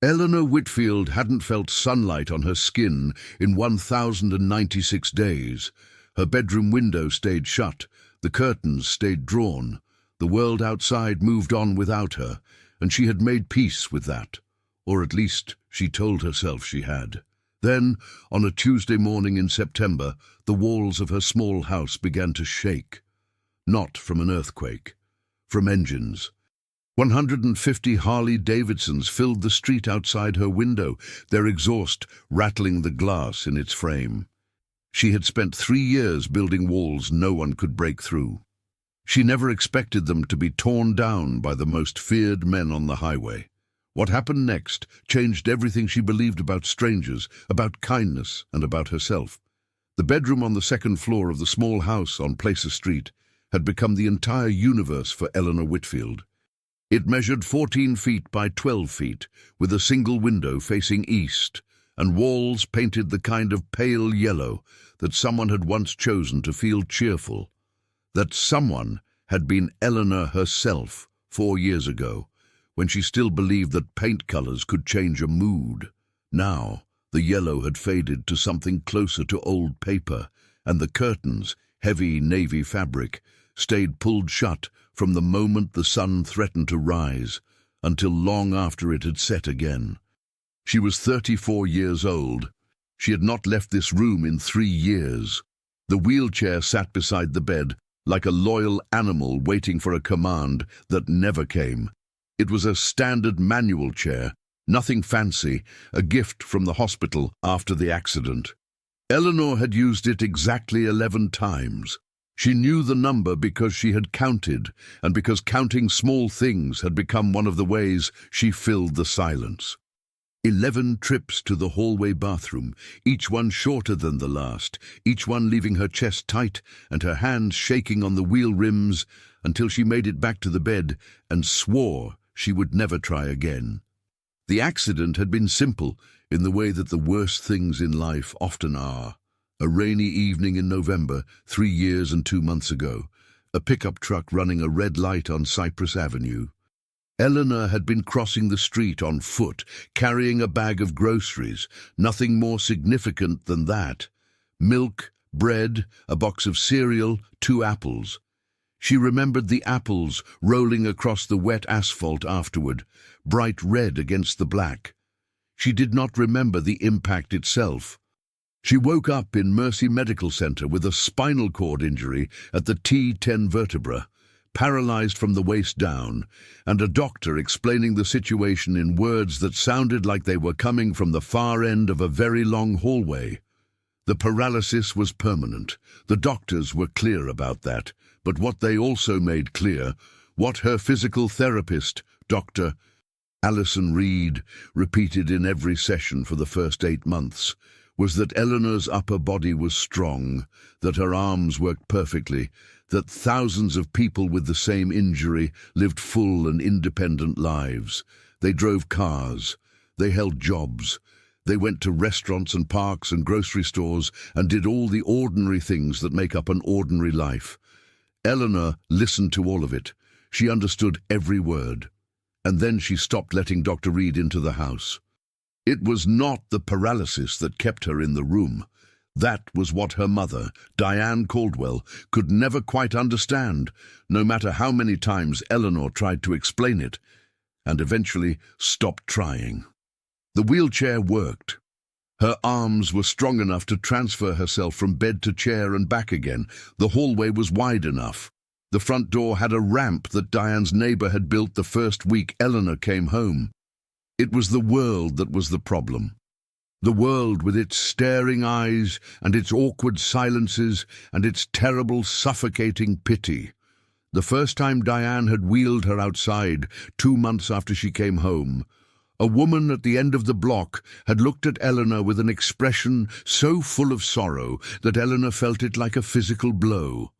Eleanor Whitfield hadn't felt sunlight on her skin in 1,096 days. Her bedroom window stayed shut, the curtains stayed drawn. The world outside moved on without her, and she had made peace with that. Or at least she told herself she had. Then, on a Tuesday morning in September, the walls of her small house began to shake. Not from an earthquake, from engines. 150 Harley-Davidsons filled the street outside her window, their exhaust rattling the glass in its frame. She had spent 3 years building walls no one could break through. She never expected them to be torn down by the most feared men on the highway. What happened next changed everything she believed about strangers, about kindness, and about herself. The bedroom on the second floor of the small house on Placer Street had become the entire universe for Eleanor Whitfield. It measured 14 feet by 12 feet, with a single window facing east, and walls painted the kind of pale yellow that someone had once chosen to feel cheerful. That someone had been Eleanor herself 4 years ago, when she still believed that paint colors could change a mood. Now, the yellow had faded to something closer to old paper, and the curtains, heavy navy fabric, stayed pulled shut from the moment the sun threatened to rise until long after it had set again. She was 34 years old. She had not left this room in 3 years. The wheelchair sat beside the bed, like a loyal animal waiting for a command that never came. It was a standard manual chair, nothing fancy, a gift from the hospital after the accident. Eleanor had used it exactly 11 times. She knew the number because she had counted, and because counting small things had become one of the ways she filled the silence. 11 trips to the hallway bathroom, each one shorter than the last, each one leaving her chest tight and her hands shaking on the wheel rims until she made it back to the bed and swore she would never try again. The accident had been simple in the way that the worst things in life often are. A rainy evening in November, 3 years and 2 months ago, a pickup truck running a red light on Cypress Avenue. Eleanor had been crossing the street on foot, carrying a bag of groceries, nothing more significant than that. Milk, bread, a box of cereal, 2 apples. She remembered the apples rolling across the wet asphalt afterward, bright red against the black. She did not remember the impact itself. She woke up in Mercy Medical Center with a spinal cord injury at the T10 vertebra, paralyzed from the waist down, and a doctor explaining the situation in words that sounded like they were coming from the far end of a very long hallway. The paralysis was permanent. The doctors were clear about that, but what they also made clear, what her physical therapist, Dr. Alison Reed, repeated in every session for the first 8 months, was that Eleanor's upper body was strong, that her arms worked perfectly, that thousands of people with the same injury lived full and independent lives. They drove cars, they held jobs, they went to restaurants and parks and grocery stores and did all the ordinary things that make up an ordinary life. Eleanor listened to all of it. She understood every word. And then she stopped letting Dr. Reed into the house. It was not the paralysis that kept her in the room. That was what her mother, Diane Caldwell, could never quite understand, no matter how many times Eleanor tried to explain it, and eventually stopped trying. The wheelchair worked. Her arms were strong enough to transfer herself from bed to chair and back again. The hallway was wide enough. The front door had a ramp that Diane's neighbor had built the first week Eleanor came home. It was the world that was the problem. The world with its staring eyes and its awkward silences and its terrible, suffocating pity. The first time Diane had wheeled her outside, 2 months after she came home, a woman at the end of the block had looked at Eleanor with an expression so full of sorrow that Eleanor felt it like a physical blow.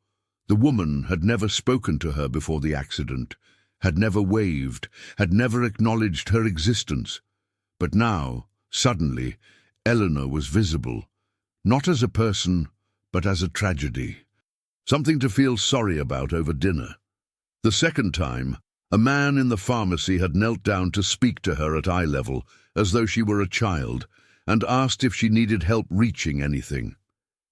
The woman had never spoken to her before the accident, had never waved, had never acknowledged her existence. But now, suddenly, Eleanor was visible, not as a person, but as a tragedy. Something to feel sorry about over dinner. The second time, A man in the pharmacy had knelt down to speak to her at eye level, as though she were a child, and asked if she needed help reaching anything.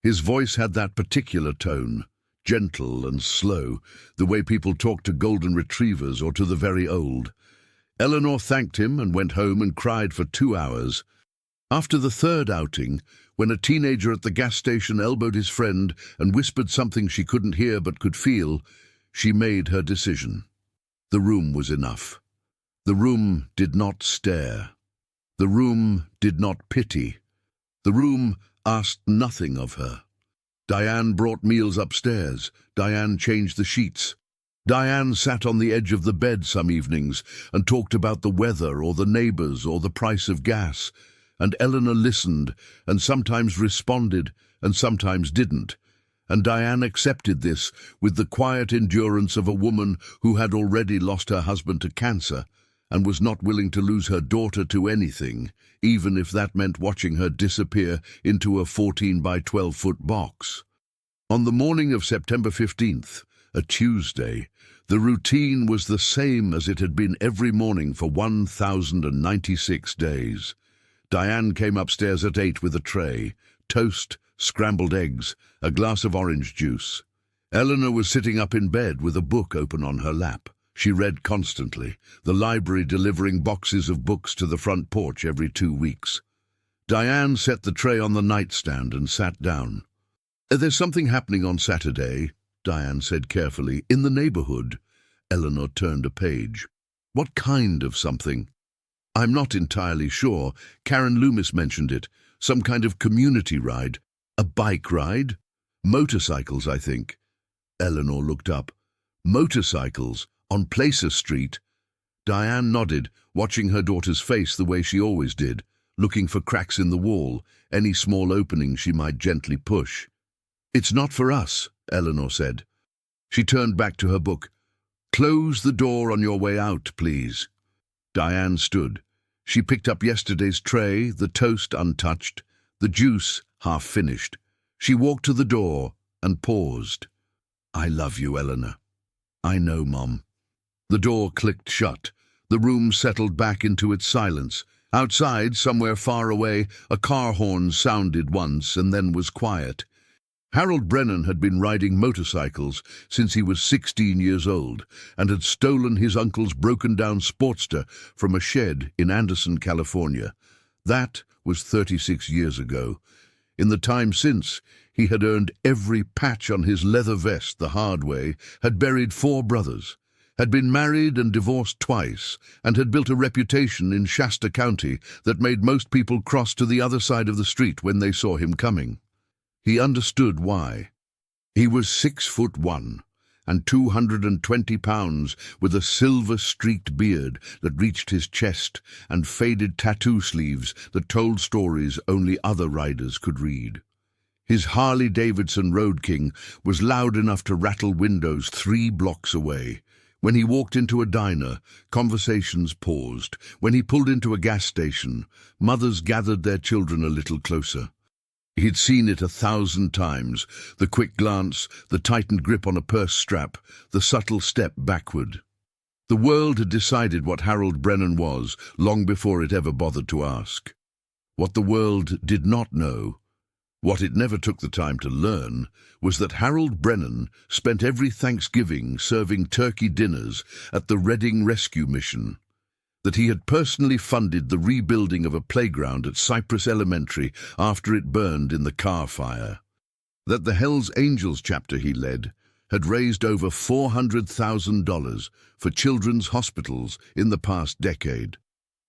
His voice had that particular tone, gentle and slow, the way people talk to golden retrievers or to the very old. Eleanor thanked him and went home and cried for 2 hours. After the third outing, when a teenager at the gas station elbowed his friend and whispered something she couldn't hear but could feel, she made her decision. The room was enough. The room did not stare. The room did not pity. The room asked nothing of her. Diane brought meals upstairs. Diane changed the sheets. Diane sat on the edge of the bed some evenings and talked about the weather or the neighbors or the price of gas. And Eleanor listened and sometimes responded and sometimes didn't. And Diane accepted this with the quiet endurance of a woman who had already lost her husband to cancer and was not willing to lose her daughter to anything, even if that meant watching her disappear into a 14 by 12-foot box. On the morning of September 15th, a Tuesday, the routine was the same as it had been every morning for 1,096 days. Diane came upstairs at 8 with a tray, toast, scrambled eggs, a glass of orange juice. Eleanor was sitting up in bed with a book open on her lap. She read constantly, the library delivering boxes of books to the front porch every 2 weeks. Diane set the tray on the nightstand and sat down. "There's something happening on Saturday," Diane said carefully, "in the neighborhood." Eleanor turned a page. "What kind of something?" "I'm not entirely sure. Karen Loomis mentioned it. Some kind of community ride. A bike ride? Motorcycles, I think." Eleanor looked up. "Motorcycles? On Placer Street?" Diane nodded, watching her daughter's face the way she always did, looking for cracks in the wall, any small opening she might gently push. "It's not for us," Eleanor said. She turned back to her book. "Close the door on your way out, please." Diane stood. She picked up yesterday's tray, the toast untouched, the juice half finished. She walked to the door and paused. "I love you, Eleanor." "I know, Mom." The door clicked shut. The room settled back into its silence. Outside, somewhere far away, a car horn sounded once and then was quiet. Harold Brennan had been riding motorcycles since he was 16 years old and had stolen his uncle's broken-down Sportster from a shed in Anderson, California. That was 36 years ago. In the time since, he had earned every patch on his leather vest the hard way, had buried 4 brothers, had been married and divorced twice, and had built a reputation in Shasta County that made most people cross to the other side of the street when they saw him coming. He understood why. He was 6'1" and 220 pounds, with a silver-streaked beard that reached his chest and faded tattoo sleeves that told stories only other riders could read. His Harley-Davidson Road King was loud enough to rattle windows 3 blocks away. When he walked into a diner, conversations paused. When he pulled into a gas station, mothers gathered their children a little closer. He'd seen it 1,000 times, the quick glance, the tightened grip on a purse strap, the subtle step backward. The world had decided what Harold Brennan was long before it ever bothered to ask. What the world did not know, what it never took the time to learn, was that Harold Brennan spent every Thanksgiving serving turkey dinners at the Reading Rescue Mission, that he had personally funded the rebuilding of a playground at Cypress Elementary after it burned in the car fire, that the Hells Angels chapter he led had raised over $400,000 for children's hospitals in the past decade,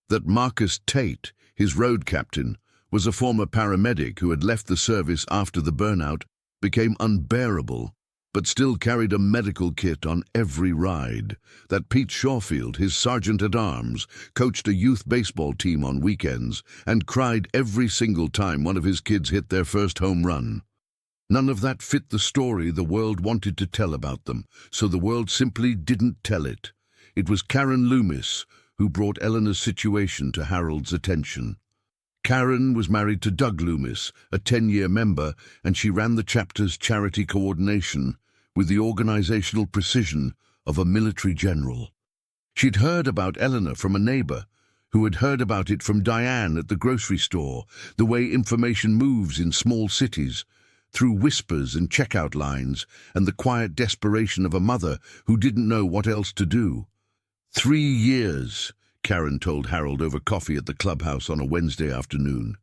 that Marcus Tate, his road captain, was a former paramedic who had left the service after the burnout became unbearable, but still carried a medical kit on every ride, that Pete Shawfield, his sergeant-at-arms, coached a youth baseball team on weekends and cried every single time one of his kids hit their first home run. None of that fit the story the world wanted to tell about them, so the world simply didn't tell it. It was Karen Loomis who brought Eleanor's situation to Harold's attention. Karen was married to Doug Loomis, a 10-year member, and she ran the chapter's charity coordination with the organizational precision of a military general. She'd heard about Eleanor from a neighbor, who had heard about it from Diane at the grocery store, the way information moves in small cities, through whispers and checkout lines, and the quiet desperation of a mother who didn't know what else to do. 3 years, Karen told Harold over coffee at the clubhouse on a Wednesday afternoon.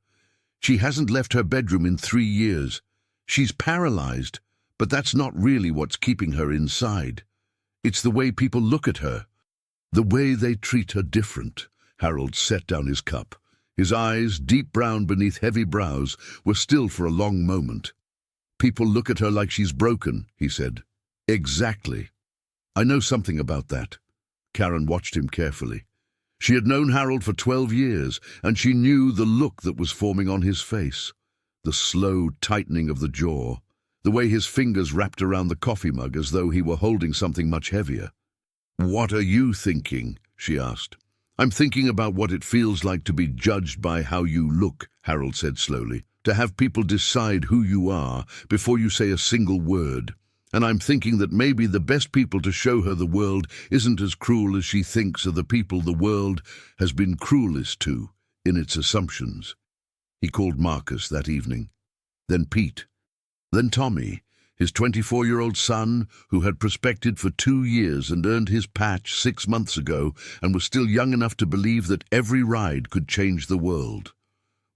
She hasn't left her bedroom in 3 years. She's paralyzed, but that's not really what's keeping her inside. It's the way people look at her. The way they treat her different. Harold set down his cup. His eyes, deep brown beneath heavy brows, were still for a long moment. People look at her like she's broken, he said. Exactly. I know something about that. Karen watched him carefully. She had known Harold for 12 years, and she knew the look that was forming on his face. The slow tightening of the jaw. The way his fingers wrapped around the coffee mug as though he were holding something much heavier. What are you thinking? She asked. I'm thinking about what it feels like to be judged by how you look, Harold said slowly. To have people decide who you are before you say a single word. And I'm thinking that maybe the best people to show her the world isn't as cruel as she thinks are the people the world has been cruelest to in its assumptions. He called Marcus that evening. Then Pete. Then Tommy, his 24-year-old son, who had prospected for 2 years and earned his patch 6 months ago and was still young enough to believe that every ride could change the world.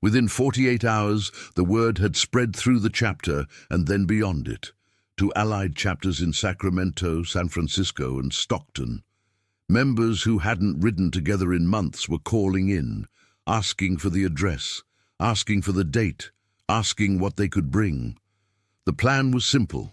Within 48 hours, the word had spread through the chapter and then beyond it, to allied chapters in Sacramento, San Francisco, and Stockton. Members who hadn't ridden together in months were calling in, asking for the address, asking for the date, asking what they could bring. The plan was simple.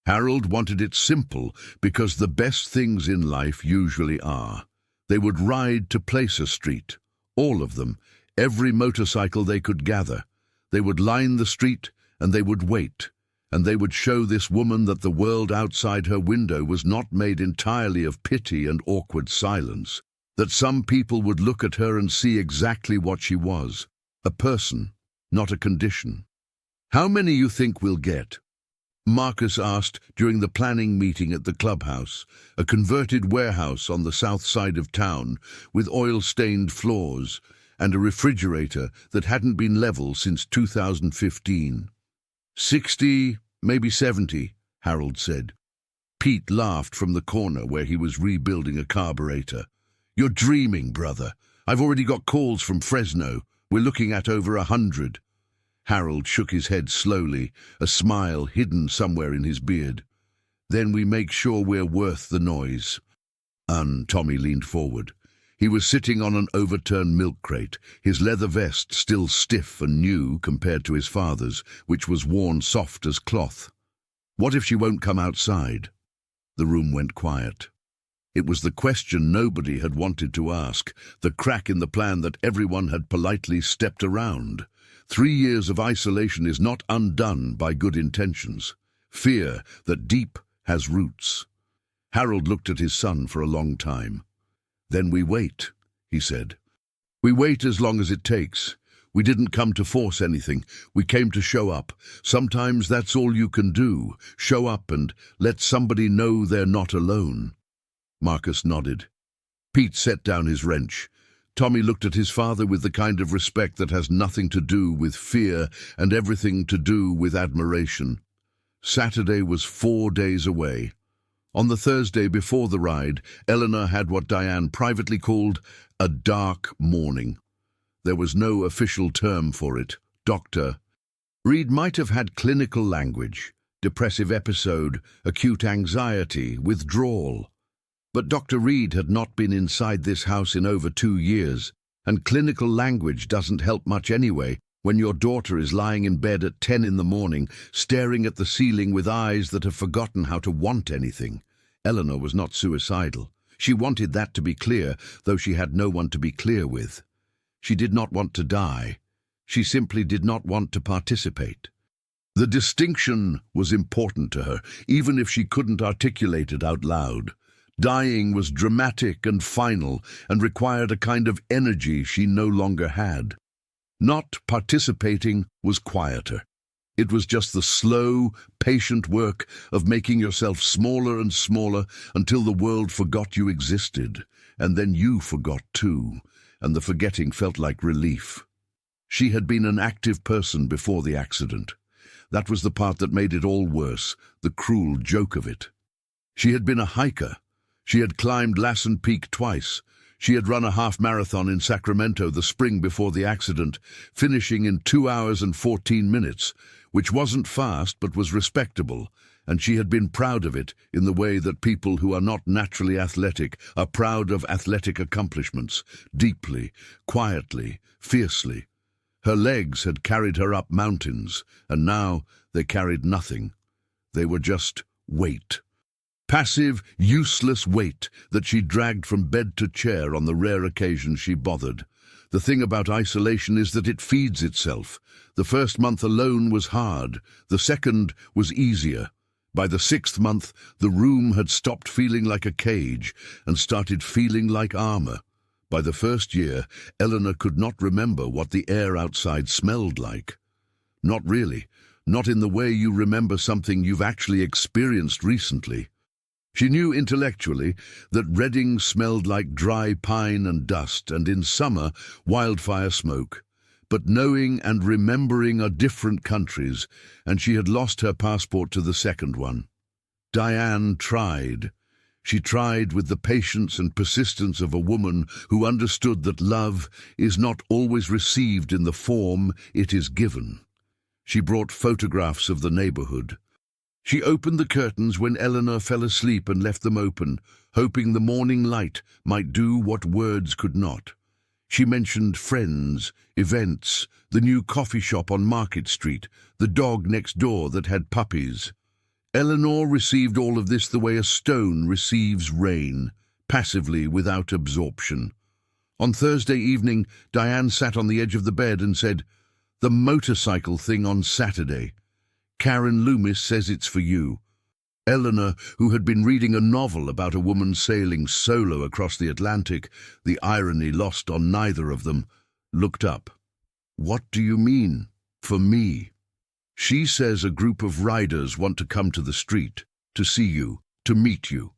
Harold wanted it simple because the best things in life usually are. They would ride to Placer Street, all of them, every motorcycle they could gather. They would line the street and they would wait, and they would show this woman that the world outside her window was not made entirely of pity and awkward silence, that some people would look at her and see exactly what she was, a person, not a condition. How many you think we'll get? Marcus asked during the planning meeting at the clubhouse, a converted warehouse on the south side of town with oil-stained floors and a refrigerator that hadn't been level since 2015. 60, maybe 70, Harold said. Pete laughed from the corner where he was rebuilding a carburetor. You're dreaming, brother. I've already got calls from Fresno. We're looking at over 100. Harold shook his head slowly, a smile hidden somewhere in his beard. Then we make sure we're worth the noise. Tommy leaned forward. He was sitting on an overturned milk crate, his leather vest still stiff and new compared to his father's, which was worn soft as cloth. What if she won't come outside? The room went quiet. It was the question nobody had wanted to ask, the crack in the plan that everyone had politely stepped around. 3 years of isolation is not undone by good intentions. Fear that deep has roots. Harold looked at his son for a long time. Then we wait, he said. We wait as long as it takes. We didn't come to force anything. We came to show up. Sometimes that's all you can do. Show up and let somebody know they're not alone. Marcus nodded. Pete set down his wrench. Tommy looked at his father with the kind of respect that has nothing to do with fear and everything to do with admiration. Saturday was 4 days away. On the Thursday before the ride, Eleanor had what Diane privately called a dark morning. There was no official term for it. Dr. Reed might have had clinical language, depressive episode, acute anxiety, withdrawal. But Dr. Reed had not been inside this house in over 2 years, and clinical language doesn't help much anyway when your daughter is lying in bed at 10 in the morning, staring at the ceiling with eyes that have forgotten how to want anything. Eleanor was not suicidal. She wanted that to be clear, though she had no one to be clear with. She did not want to die. She simply did not want to participate. The distinction was important to her, even if she couldn't articulate it out loud. Dying was dramatic and final and required a kind of energy she no longer had. Not participating was quieter. It was just the slow, patient work of making yourself smaller and smaller until the world forgot you existed. and then you forgot too, and the forgetting felt like relief. She had been an active person before the accident. That was the part that made it all worse, the cruel joke of it. She had been a hiker. She had climbed Lassen Peak twice. She had run a half marathon in Sacramento the spring before the accident, finishing in 2 hours and 14 minutes, which wasn't fast but was respectable, and she had been proud of it in the way that people who are not naturally athletic are proud of athletic accomplishments, deeply, quietly, fiercely. Her legs had carried her up mountains, and now they carried nothing. They were just weight. Passive, useless weight that she dragged from bed to chair on the rare occasions she bothered. The thing about isolation is that it feeds itself. The first month alone was hard. The second was easier. By the 6th month, the room had stopped feeling like a cage and started feeling like armor. By the first year, Eleanor could not remember what the air outside smelled like. Not really. Not in the way you remember something you've actually experienced recently. She knew intellectually that Reading smelled like dry pine and dust, and in summer, wildfire smoke. But knowing and remembering are different countries, and she had lost her passport to the second one. Diane tried. She tried with the patience and persistence of a woman who understood that love is not always received in the form it is given. She brought photographs of the neighborhood. She opened the curtains when Eleanor fell asleep and left them open, hoping the morning light might do what words could not. She mentioned friends, events, the new coffee shop on Market Street, the dog next door that had puppies. Eleanor received all of this the way a stone receives rain, passively without absorption. On Thursday evening, Diane sat on the edge of the bed and said, "The motorcycle thing on Saturday. Karen Loomis says it's for you." Eleanor, who had been reading a novel about a woman sailing solo across the Atlantic, the irony lost on neither of them, looked up. "What do you mean, for me?" "She says a group of riders want to come to the street, to see you, to meet you,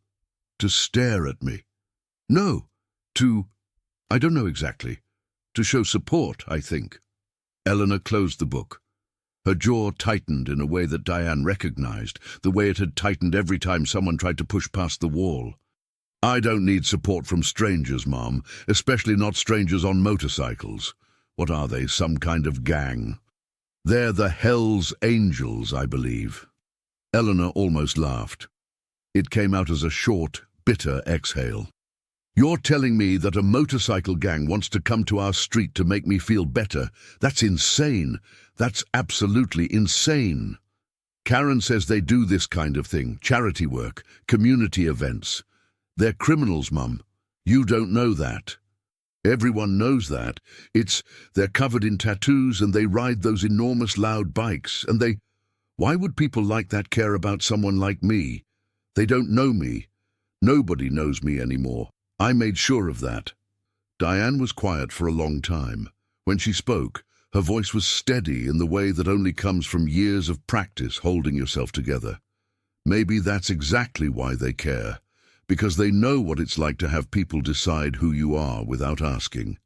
to stare at me." "No, I don't know exactly. To show support, I think." Eleanor closed the book. Her jaw tightened in a way that Diane recognized, the way it had tightened every time someone tried to push past the wall. "I don't need support from strangers, Mom, especially not strangers on motorcycles. What are they, some kind of gang?" "They're the Hell's Angels, I believe." Eleanor almost laughed. It came out as a short, bitter exhale. "You're telling me that a motorcycle gang wants to come to our street to make me feel better? That's insane. That's absolutely insane." "Karen says they do this kind of thing, charity work, community events. They're criminals, Mum. You don't know that." "Everyone knows that. They're covered in tattoos and they ride those enormous loud bikes and they... Why would people like that care about someone like me? They don't know me. Nobody knows me anymore. I made sure of that." Diane was quiet for a long time. When she spoke, her voice was steady in the way that only comes from years of practice holding yourself together. "Maybe that's exactly why they care, because they know what it's like to have people decide who you are without asking."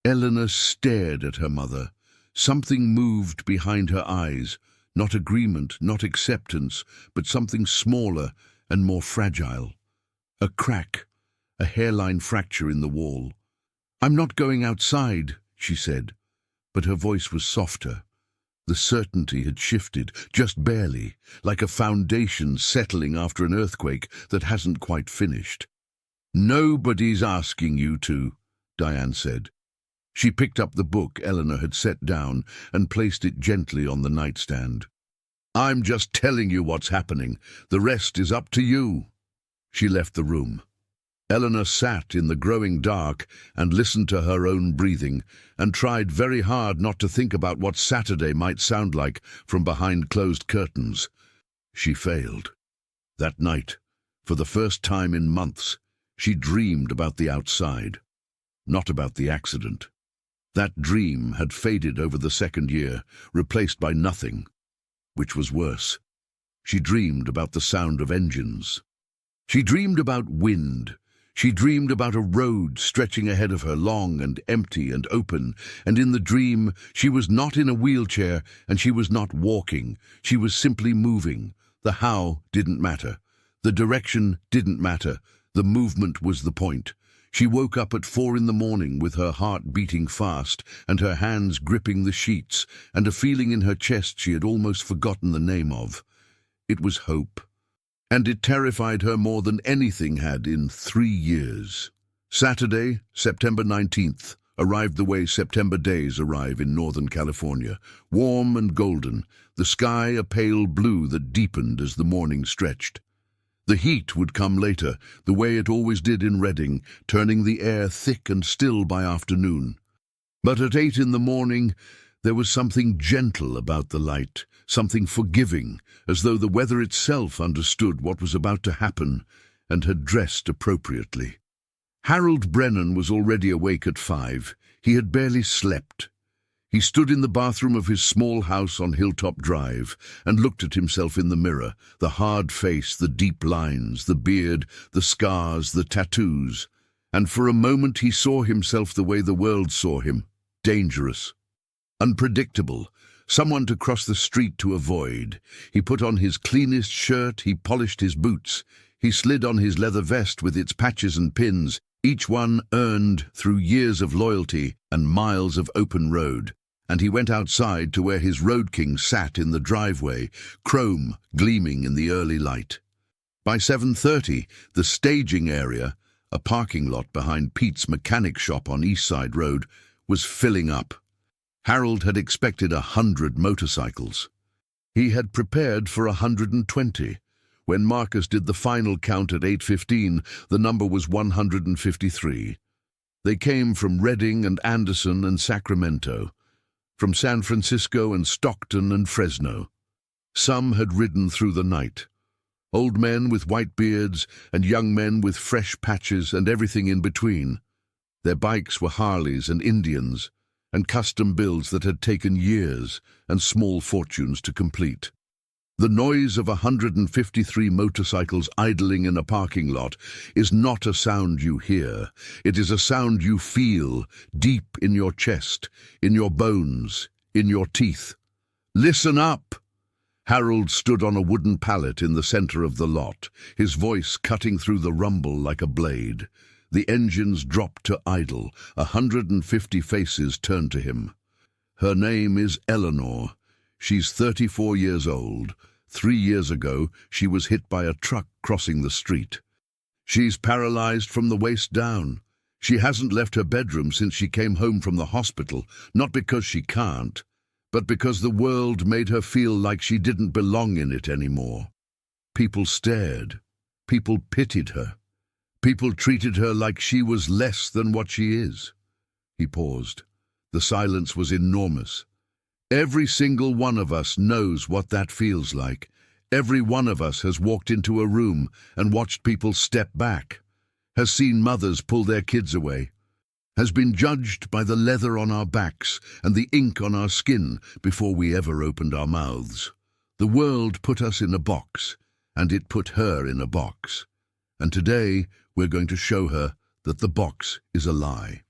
Eleanor stared at her mother. Something moved behind her eyes, not agreement, not acceptance, but something smaller and more fragile. A crack, a hairline fracture in the wall. "I'm not going outside," she said, but her voice was softer. The certainty had shifted, just barely, like a foundation settling after an earthquake that hasn't quite finished. "Nobody's asking you to," Diane said. She picked up the book Eleanor had set down and placed it gently on the nightstand. "I'm just telling you what's happening. The rest is up to you." She left the room. Eleanor sat in the growing dark and listened to her own breathing, and tried very hard not to think about what Saturday might sound like from behind closed curtains. She failed. That night, for the first time in months, she dreamed about the outside, not about the accident. That dream had faded over the second year, replaced by nothing, which was worse. She dreamed about the sound of engines. She dreamed about wind. She dreamed about a road stretching ahead of her, long and empty and open, and in the dream she was not in a wheelchair and she was not walking. She was simply moving. The how didn't matter. The direction didn't matter. The movement was the point. She woke up at 4 in the morning with her heart beating fast and her hands gripping the sheets and a feeling in her chest she had almost forgotten the name of. It was hope. And it terrified her more than anything had in 3 years. Saturday, September 19th, arrived the way September days arrive in Northern California, warm and golden, the sky a pale blue that deepened as the morning stretched. The heat would come later, the way it always did in Redding, turning the air thick and still by afternoon. But at 8 in the morning, there was something gentle about the light, something forgiving, as though the weather itself understood what was about to happen and had dressed appropriately. Harold Brennan was already awake at 5. He had barely slept. He stood in the bathroom of his small house on Hilltop Drive and looked at himself in the mirror, the hard face, the deep lines, the beard, the scars, the tattoos. And for a moment he saw himself the way the world saw him, dangerous, unpredictable, someone to cross the street to avoid. He put on his cleanest shirt, he polished his boots, he slid on his leather vest with its patches and pins, each one earned through years of loyalty and miles of open road. And he went outside to where his Road King sat in the driveway, chrome gleaming in the early light. By 7:30, the staging area, a parking lot behind Pete's mechanic shop on East Side Road, was filling up. Harold had expected 100 motorcycles. He had prepared for 120. When Marcus did the final count at 8:15, the number was 153. They came from Redding and Anderson and Sacramento, from San Francisco and Stockton and Fresno. Some had ridden through the night. Old men with white beards and young men with fresh patches and everything in between. Their bikes were Harleys and Indians, and custom builds that had taken years and small fortunes to complete. The noise of 153 motorcycles idling in a parking lot is not a sound you hear. It is a sound you feel deep in your chest, in your bones, in your teeth. Listen up! Harold stood on a wooden pallet in the center of the lot, his voice cutting through the rumble like a blade. The engines dropped to idle. 150 faces turned to him. Her name is Eleanor. She's 34 years old. 3 years ago, she was hit by a truck crossing the street. She's paralyzed from the waist down. She hasn't left her bedroom since she came home from the hospital, not because she can't, but because the world made her feel like she didn't belong in it anymore. People stared. People pitied her. People treated her like she was less than what she is. He paused. The silence was enormous. Every single one of us knows what that feels like. Every one of us has walked into a room and watched people step back, has seen mothers pull their kids away, has been judged by the leather on our backs and the ink on our skin before we ever opened our mouths. The world put us in a box, and it put her in a box. And today we're going to show her that the box is a lie.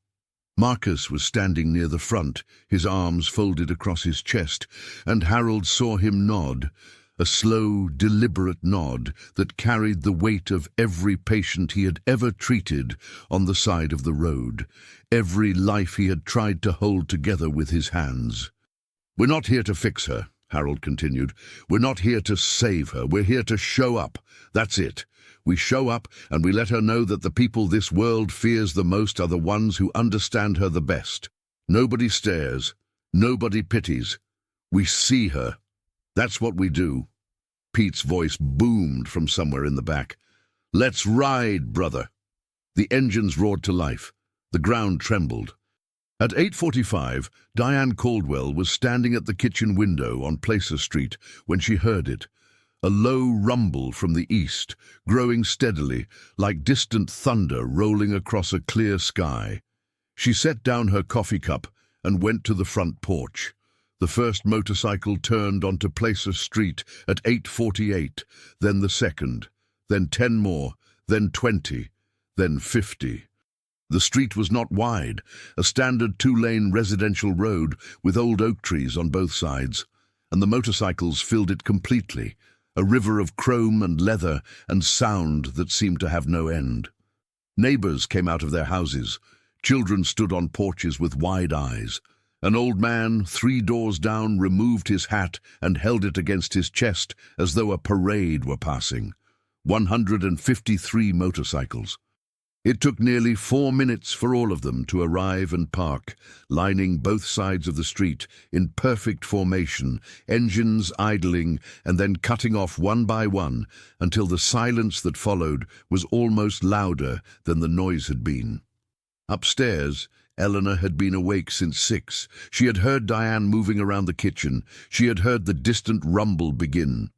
Marcus was standing near the front, his arms folded across his chest, and Harold saw him nod, a slow, deliberate nod that carried the weight of every patient he had ever treated on the side of the road, every life he had tried to hold together with his hands. "We're not here to fix her," Harold continued. "We're not here to save her. We're here to show up. That's it. We show up and we let her know that the people this world fears the most are the ones who understand her the best. Nobody stares. Nobody pities. We see her. That's what we do." Pete's voice boomed from somewhere in the back. "Let's ride, brother." The engines roared to life. The ground trembled. At 8:45, Diane Caldwell was standing at the kitchen window on Placer Street when she heard it. A low rumble from the east, growing steadily, like distant thunder rolling across a clear sky. She set down her coffee cup and went to the front porch. The first motorcycle turned onto Placer Street at 8:48, then the second, then 10 more, then 20. then 50. The street was not wide, a standard two-lane residential road with old oak trees on both sides, and the motorcycles filled it completely, a river of chrome and leather and sound that seemed to have no end. Neighbors came out of their houses. Children stood on porches with wide eyes. An old man, 3 doors down, removed his hat and held it against his chest as though a parade were passing. 153 motorcycles. It took nearly 4 minutes for all of them to arrive and park, lining both sides of the street in perfect formation, engines idling and then cutting off one by one until the silence that followed was almost louder than the noise had been. Upstairs, Eleanor had been awake since 6. She had heard Diane moving around the kitchen. She had heard the distant rumble begin.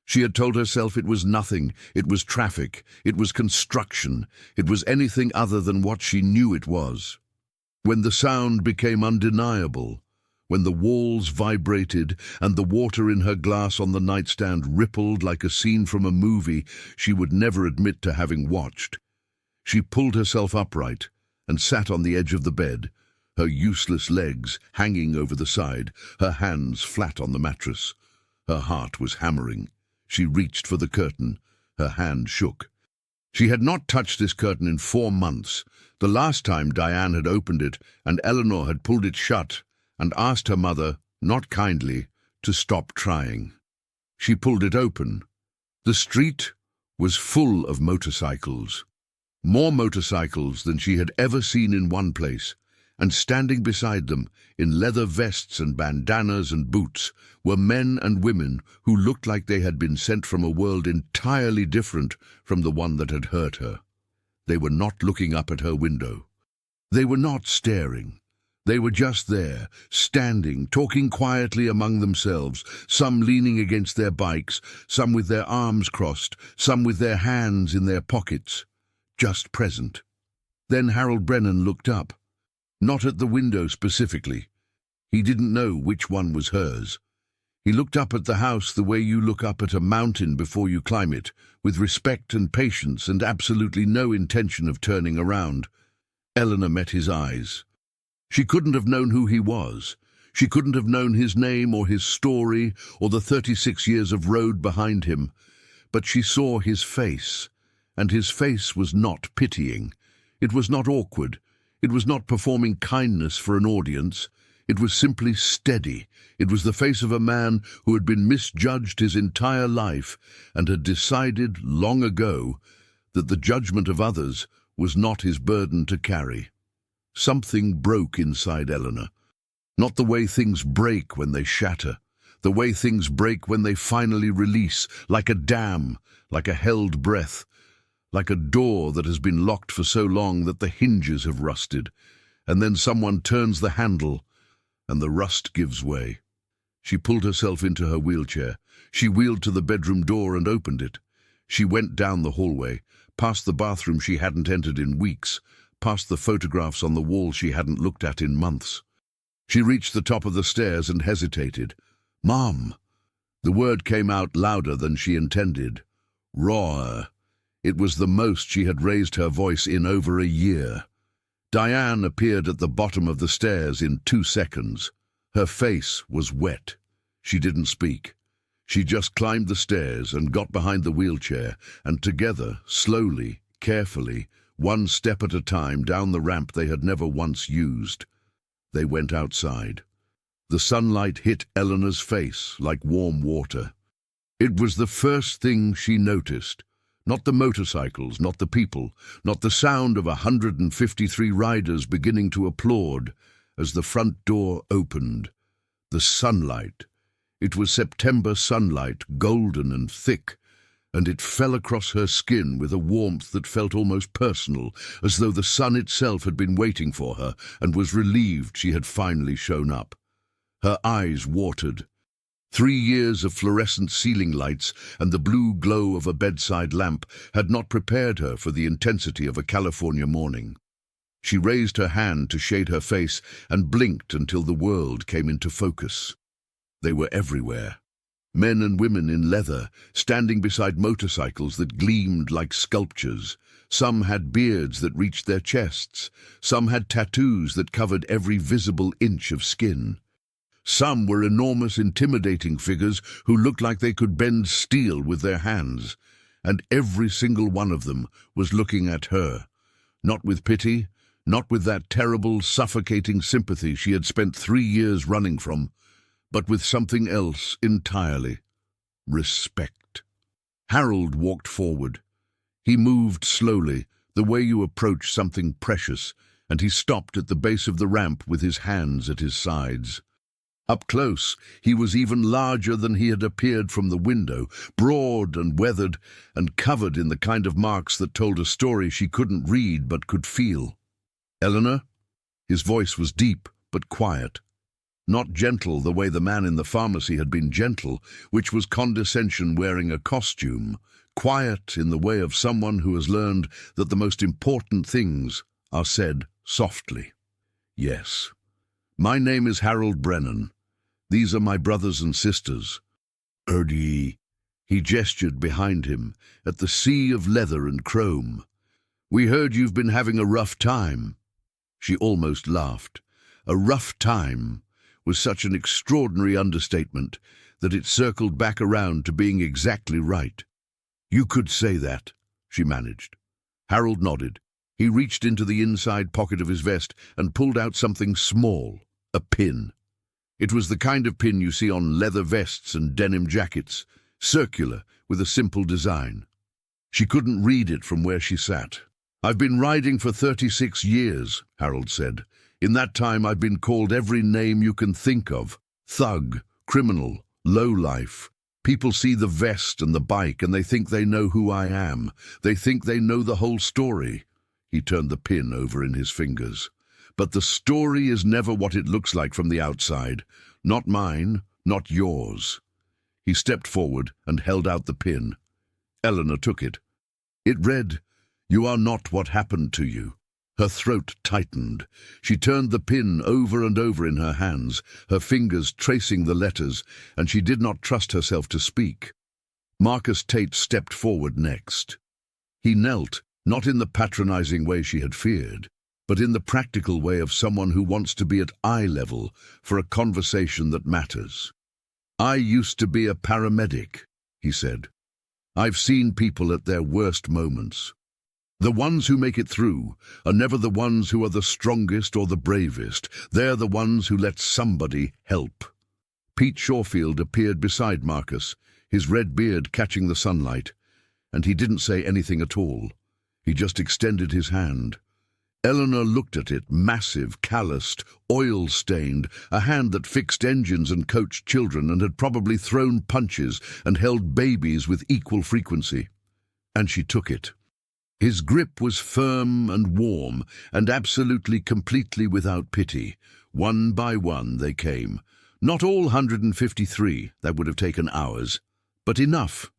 She had told herself it was nothing, it was traffic, it was construction, it was anything other than what she knew it was. When the sound became undeniable, when the walls vibrated and the water in her glass on the nightstand rippled like a scene from a movie she would never admit to having watched, she pulled herself upright and sat on the edge of the bed, her useless legs hanging over the side, her hands flat on the mattress. Her heart was hammering. She reached for the curtain. Her hand shook. She had not touched this curtain in 4 months. The last time Diane had opened it, and Eleanor had pulled it shut and asked her mother, not kindly, to stop trying. She pulled it open. The street was full of motorcycles. More motorcycles than she had ever seen in one place, and standing beside them, in leather vests and bandanas and boots, were men and women who looked like they had been sent from a world entirely different from the one that had hurt her. They were not looking up at her window. They were not staring. They were just there, standing, talking quietly among themselves, some leaning against their bikes, some with their arms crossed, some with their hands in their pockets, just present. Then Harold Brennan looked up. Not at the window specifically. He didn't know which one was hers. He looked up at the house the way you look up at a mountain before you climb it, with respect and patience and absolutely no intention of turning around. Eleanor met his eyes. She couldn't have known who he was. She couldn't have known his name or his story or the 36 years of road behind him. But she saw his face, and his face was not pitying. It was not awkward. It was not performing kindness for an audience. It was simply steady. It was the face of a man who had been misjudged his entire life and had decided long ago that the judgment of others was not his burden to carry. Something broke inside Eleanor. Not the way things break when they shatter. The way things break when they finally release, like a dam, like a held breath, like a door that has been locked for so long that the hinges have rusted, and then someone turns the handle, and the rust gives way. She pulled herself into her wheelchair. She wheeled to the bedroom door and opened it. She went down the hallway, past the bathroom she hadn't entered in weeks, past the photographs on the wall she hadn't looked at in months. She reached the top of the stairs and hesitated. "Mom!" The word came out louder than she intended. Raw. It was the most she had raised her voice in over a year. Diane appeared at the bottom of the stairs in 2 seconds. Her face was wet. She didn't speak. She just climbed the stairs and got behind the wheelchair, and together, slowly, carefully, 1 step at a time down the ramp they had never once used, they went outside. The sunlight hit Eleanor's face like warm water. It was the first thing she noticed. Not the motorcycles, not the people, not the sound of 153 riders beginning to applaud as the front door opened. The sunlight. It was September sunlight, golden and thick, and it fell across her skin with a warmth that felt almost personal, as though the sun itself had been waiting for her and was relieved she had finally shown up. Her eyes watered. 3 years of fluorescent ceiling lights and the blue glow of a bedside lamp had not prepared her for the intensity of a California morning. She raised her hand to shade her face and blinked until the world came into focus. They were everywhere. Men and women in leather, standing beside motorcycles that gleamed like sculptures. Some had beards that reached their chests. Some had tattoos that covered every visible inch of skin. Some were enormous, intimidating figures who looked like they could bend steel with their hands. And every single one of them was looking at her. Not with pity, not with that terrible, suffocating sympathy she had spent 3 years running from, but with something else entirely. Respect. Harold walked forward. He moved slowly, the way you approach something precious, and he stopped at the base of the ramp with his hands at his sides. Up close, he was even larger than he had appeared from the window, broad and weathered, and covered in the kind of marks that told a story she couldn't read but could feel. "Eleanor?" His voice was deep but quiet. Not gentle the way the man in the pharmacy had been gentle, which was condescension wearing a costume. Quiet in the way of someone who has learned that the most important things are said softly. "Yes. My name is Harold Brennan. These are my brothers and sisters. Erdie." He gestured behind him, at the sea of leather and chrome. "We heard you've been having a rough time." She almost laughed. A rough time was such an extraordinary understatement that it circled back around to being exactly right. "You could say that," she managed. Harold nodded. He reached into the inside pocket of his vest and pulled out something small, a pin. It was the kind of pin you see on leather vests and denim jackets, circular, with a simple design. She couldn't read it from where she sat. "I've been riding for 36 years, Harold said. "In that time I've been called every name you can think of. Thug, criminal, lowlife. People see the vest and the bike and they think they know who I am. They think they know the whole story." He turned the pin over in his fingers. "But the story is never what it looks like from the outside. Not mine, not yours." He stepped forward and held out the pin. Eleanor took it. It read, "You are not what happened to you." Her throat tightened. She turned the pin over and over in her hands, her fingers tracing the letters, and she did not trust herself to speak. Marcus Tate stepped forward next. He knelt, not in the patronizing way she had feared, but in the practical way of someone who wants to be at eye level for a conversation that matters. "I used to be a paramedic," he said. "I've seen people at their worst moments. The ones who make it through are never the ones who are the strongest or the bravest. They're the ones who let somebody help." Pete Shorefield appeared beside Marcus, his red beard catching the sunlight, and he didn't say anything at all. He just extended his hand. Eleanor looked at it, massive, calloused, oil-stained, a hand that fixed engines and coached children and had probably thrown punches and held babies with equal frequency. And she took it. His grip was firm and warm, and absolutely, completely without pity. One by one they came. Not all 153, that would have taken hours, but enough.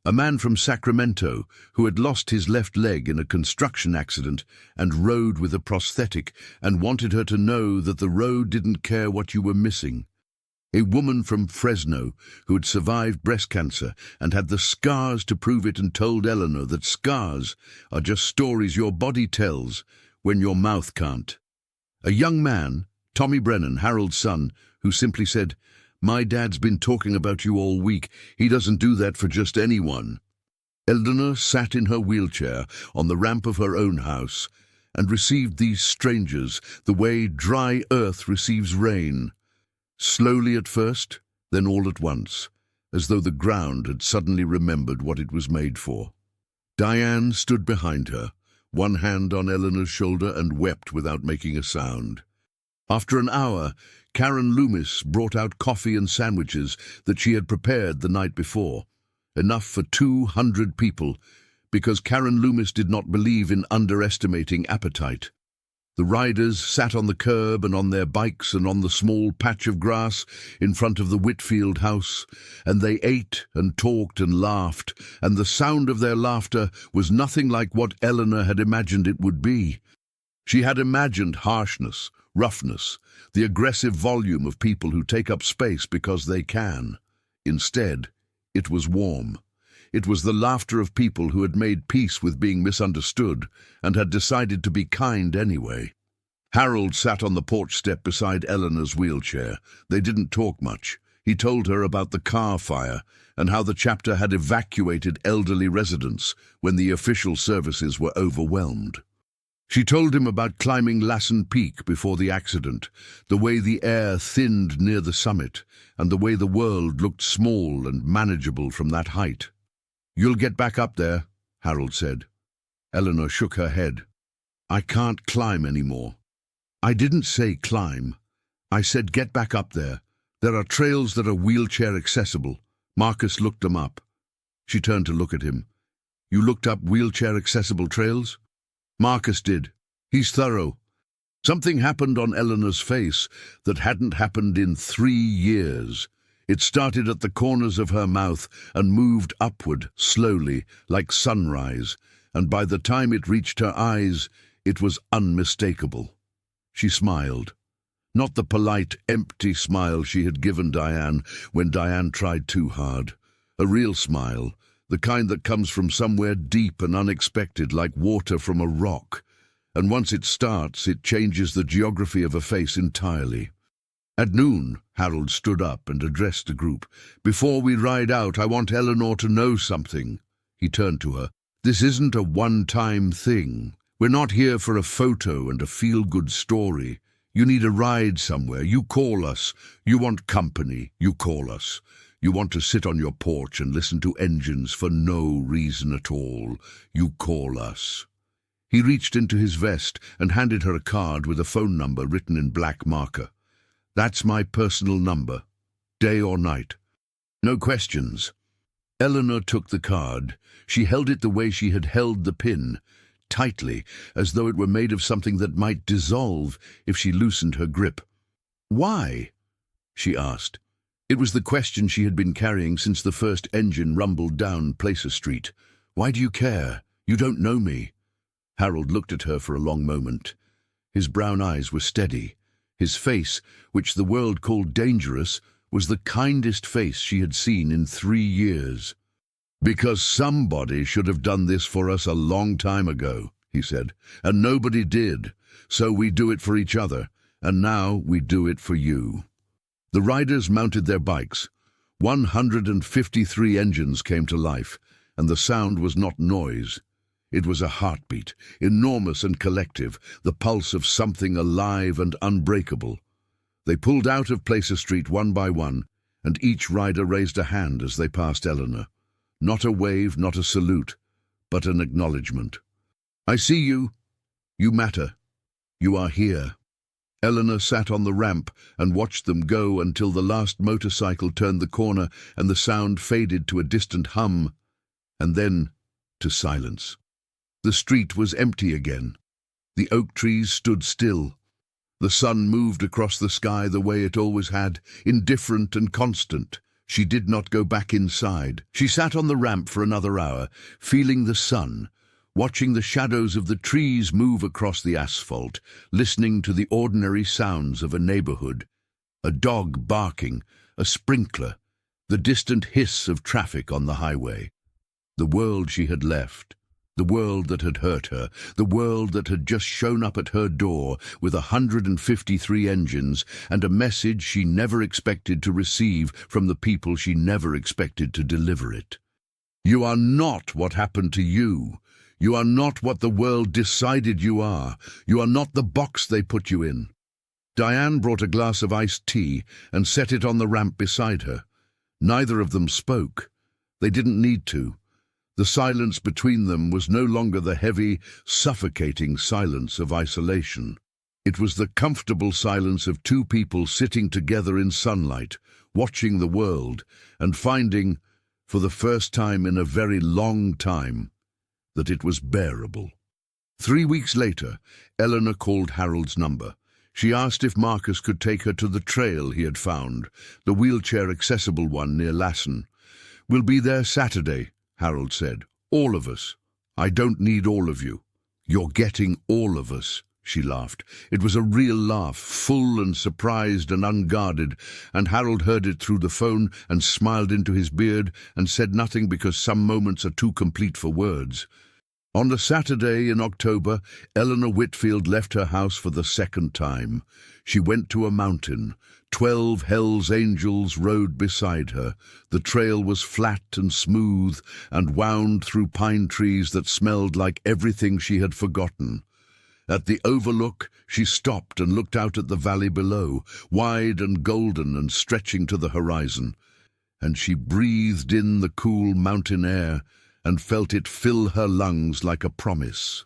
A man from Sacramento who had lost his left leg in a construction accident and rode with a prosthetic and wanted her to know that the road didn't care what you were missing. A woman from Fresno who had survived breast cancer and had the scars to prove it and told Eleanor that scars are just stories your body tells when your mouth can't. A young man, Tommy Brennan, Harold's son, who simply said, "My dad's been talking about you all week. He doesn't do that for just anyone." Eleanor sat in her wheelchair on the ramp of her own house and received these strangers the way dry earth receives rain. Slowly at first, then all at once, as though the ground had suddenly remembered what it was made for. Diane stood behind her, one hand on Eleanor's shoulder, and wept without making a sound. After an hour, Karen Loomis brought out coffee and sandwiches that she had prepared the night before, enough for 200 people, because Karen Loomis did not believe in underestimating appetite. The riders sat on the curb and on their bikes and on the small patch of grass in front of the Whitfield house, and they ate and talked and laughed, and the sound of their laughter was nothing like what Eleanor had imagined it would be. She had imagined harshness, roughness, the aggressive volume of people who take up space because they can. Instead, it was warm. It was the laughter of people who had made peace with being misunderstood and had decided to be kind anyway. Harold sat on the porch step beside Eleanor's wheelchair. They didn't talk much. He told her about the car fire and how the chapter had evacuated elderly residents when the official services were overwhelmed. She told him about climbing Lassen Peak before the accident, the way the air thinned near the summit, and the way the world looked small and manageable from that height. "You'll get back up there," Harold said. Eleanor shook her head. "I can't climb anymore." "I didn't say climb. I said get back up there. There are trails that are wheelchair accessible. Marcus looked them up." She turned to look at him. "You looked up wheelchair accessible trails?" Marcus did. "He's thorough." Something happened on Eleanor's face that hadn't happened in 3 years. It started at the corners of her mouth and moved upward, slowly, like sunrise, and by the time it reached her eyes, it was unmistakable. She smiled. Not the polite, empty smile she had given Diane when Diane tried too hard. A real smile, the kind that comes from somewhere deep and unexpected, like water from a rock. And once it starts, it changes the geography of a face entirely. At noon, Harold stood up and addressed the group. "Before we ride out, I want Eleanor to know something." He turned to her. "This isn't a one-time thing. We're not here for a photo and a feel-good story. You need a ride somewhere, you call us. You want company, you call us. You want to sit on your porch and listen to engines for no reason at all. You call us." He reached into his vest and handed her a card with a phone number written in black marker. "That's my personal number, day or night. No questions." Eleanor took the card. She held it the way she had held the pin, tightly, as though it were made of something that might dissolve if she loosened her grip. "Why?" she asked. It was the question she had been carrying since the first engine rumbled down Placer Street. "Why do you care? You don't know me." Harold looked at her for a long moment. His brown eyes were steady. His face, which the world called dangerous, was the kindest face she had seen in 3 years. "Because somebody should have done this for us a long time ago," he said, "and nobody did. So we do it for each other, and now we do it for you." The riders mounted their bikes. 153 engines came to life, and the sound was not noise. It was a heartbeat, enormous and collective, the pulse of something alive and unbreakable. They pulled out of Placer Street one by one, and each rider raised a hand as they passed Eleanor. Not a wave, not a salute, but an acknowledgement. "I see you. You matter. You are here." Eleanor sat on the ramp and watched them go until the last motorcycle turned the corner and the sound faded to a distant hum, and then to silence. The street was empty again. The oak trees stood still. The sun moved across the sky the way it always had, indifferent and constant. She did not go back inside. She sat on the ramp for another hour, feeling the sun, watching the shadows of the trees move across the asphalt, listening to the ordinary sounds of a neighborhood. A dog barking, a sprinkler, the distant hiss of traffic on the highway. The world she had left. The world that had hurt her, the world that had just shown up at her door with 153 engines and a message she never expected to receive from the people she never expected to deliver it. "You are not what happened to you. You are not what the world decided you are. You are not the box they put you in." Diane brought a glass of iced tea and set it on the ramp beside her. Neither of them spoke. They didn't need to. The silence between them was no longer the heavy, suffocating silence of isolation. It was the comfortable silence of two people sitting together in sunlight, watching the world, and finding, for the first time in a very long time, that it was bearable. 3 weeks later, Eleanor called Harold's number. She asked if Marcus could take her to the trail he had found, the wheelchair-accessible one near Lassen. "We'll be there Saturday," Harold said. "All of us. I don't need all of you." "You're getting all of us," she laughed. It was a real laugh, full and surprised and unguarded, and Harold heard it through the phone and smiled into his beard and said nothing because some moments are too complete for words. On the Saturday in October, Eleanor Whitfield left her house for the second time. She went to a mountain. 12 Hell's Angels rode beside her. The trail was flat and smooth and wound through pine trees that smelled like everything she had forgotten. At the overlook, she stopped and looked out at the valley below, wide and golden and stretching to the horizon. And she breathed in the cool mountain air and felt it fill her lungs like a promise.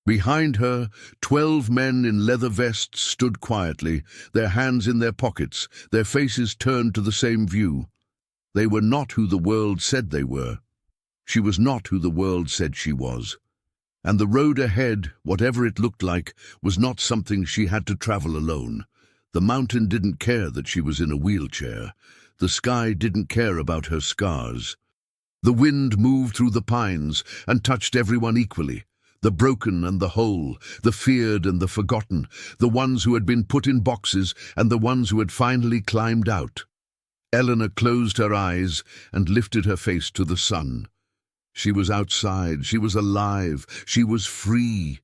Behind her, 12 men in leather vests stood quietly, their hands in their pockets, their faces turned to the same view. They were not who the world said they were. She was not who the world said she was. And the road ahead, whatever it looked like, was not something she had to travel alone. The mountain didn't care that she was in a wheelchair. The sky didn't care about her scars. The wind moved through the pines and touched everyone equally. The broken and the whole, the feared and the forgotten, the ones who had been put in boxes and the ones who had finally climbed out. Eleanor closed her eyes and lifted her face to the sun. She was outside, she was alive, she was free.